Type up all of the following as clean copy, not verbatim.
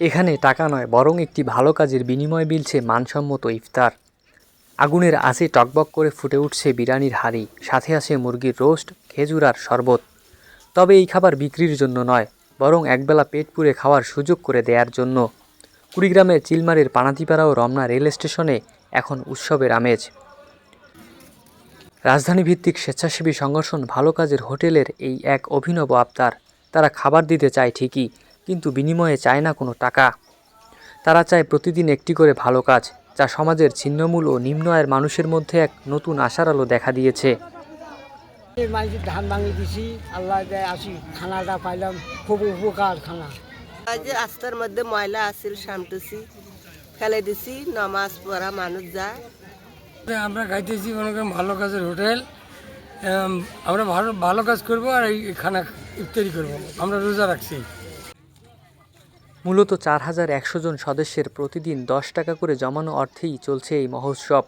এখানে টাকা নয় বরং একটি ভালো কাজের বিনিময়ে মিলছে মানসম্মত ইফতার। আগুনের আঁচে টকবক করে ফুটে উঠছে বিরিয়ানির হাঁড়ি, সাথে আছে মুরগির রোস্ট, খেজুর আর শরবত। তবে এই খাবার বিক্রির জন্য নয়, বরং একবেলা পেট পুরে খাওয়ার সুযোগ করে দেওয়ার জন্য। কুড়িগ্রামের চিলমারির পানাতিপাড়া ও রমনা রেল স্টেশনে এখন উৎসবের আমেজ। রাজধানীভিত্তিক স্বেচ্ছাসেবী সংগঠন ভালো কাজের হোটেলের এই এক অভিনব আবদার। তারা খাবার দিতে চায় ঠিকই, কিন্তু বিনিময়ে চায় না কোনো টাকা। তারা চায় প্রতিদিন একটি করে ভালো কাজ, যা সমাজের ছিন্নমূল ও নিম্ন আয়ের মানুষের মধ্যে এক নতুন আশার আলো দেখা দিয়েছে। মানুষের ধান ভাঙিয়ে দিছি, আল্লাহ আসি খানাটা পাইলাম, খুব উপকার খানা। যে রাস্তার মধ্যে ময়লা আসছিল সামটেছি, ফেলে দিছি, নামাজ পড়া মানুষ যায়। আমরা খাইতেছি মনে করেন ভালো কাজের হোটেল। আমরা ভালো কাজ করব আর এই খানা ইফতারি করব, আমরা রোজা রাখছি। মূলত 4100 জন সদস্যের প্রতিদিন 10 টাকা করে জমানো অর্থেই চলছে এই মহোৎসব।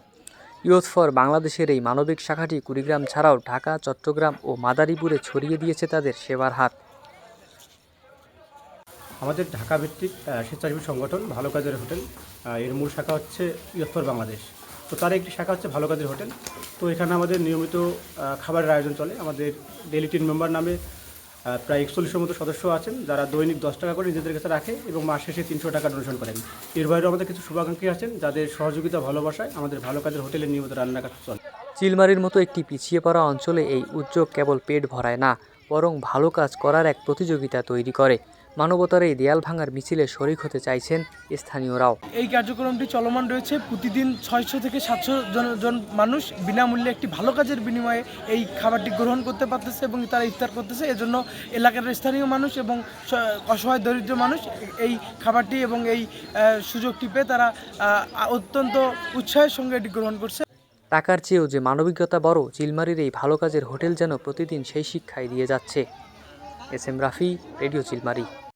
ইয়ুথ ফর বাংলাদেশের এই মানবিক শাখাটি কুড়িগ্রাম ছাড়াও ঢাকা, চট্টগ্রাম ও মাদারীপুরে ছড়িয়ে দিয়েছে তাদের সেবার হাত। আমাদের ঢাকা ভিত্তিক স্বেচ্ছাসেবী সংগঠন ভালো কাজের হোটেল, এর মূল শাখা হচ্ছে ইয়ুথ ফর বাংলাদেশ। তো তার একটি শাখা হচ্ছে ভালো কাজের হোটেল। তো এখানে আমাদের নিয়মিত খাবারের আয়োজন চলে। আমাদের ডেইলি টিম মেম্বার নামে প্রায় 4100 মতো সদস্য আছেন, যারা দৈনিক 10 টাকা করে নিজেদের কাছে রাখে এবং মাস শেষে 300 টাকা ডোনেশন করেন। এর বাইরেও আমাদের কিছু শুভাকাঙ্ক্ষী আছেন, যাদের সহযোগিতা ভালোবাসায় আমাদের ভালো কাজের হোটেলে নিয়মিত রান্না কাজ চলে। চিলমারির মতো একটি পিছিয়ে পড়া অঞ্চলে এই উদ্যোগ কেবল পেট ভরায় না, বরং ভালো কাজ করার এক প্রতিযোগিতা তৈরি করে। মানবতার এই দেয়াল ভাঙার মিছিলে শরিক হতে চাইছেন স্থানীয়রাও। এই কার্যক্রমটি চলমান রয়েছে। প্রতিদিন 600 থেকে 700 জন মানুষ বিনামূল্যে একটি ভালো কাজের বিনিময়ে এই খাবারটি গ্রহণ করতে পারতেছে এবং তারা ইফতার করতেছে। এজন্য এলাকার স্থানীয় মানুষ এবং অসহায় দরিদ্র মানুষ এই খাবারটি এবং এই সুযোগটি পেয়ে তারা অত্যন্ত উৎসাহের সঙ্গে এটি গ্রহণ করছে। টাকার চেয়েও যে মানবিকতা বড়, চিলমারির এই ভালো কাজের হোটেল যেন প্রতিদিন সেই শিক্ষাই দিয়ে যাচ্ছে। S M Rafi, radio Chilmari.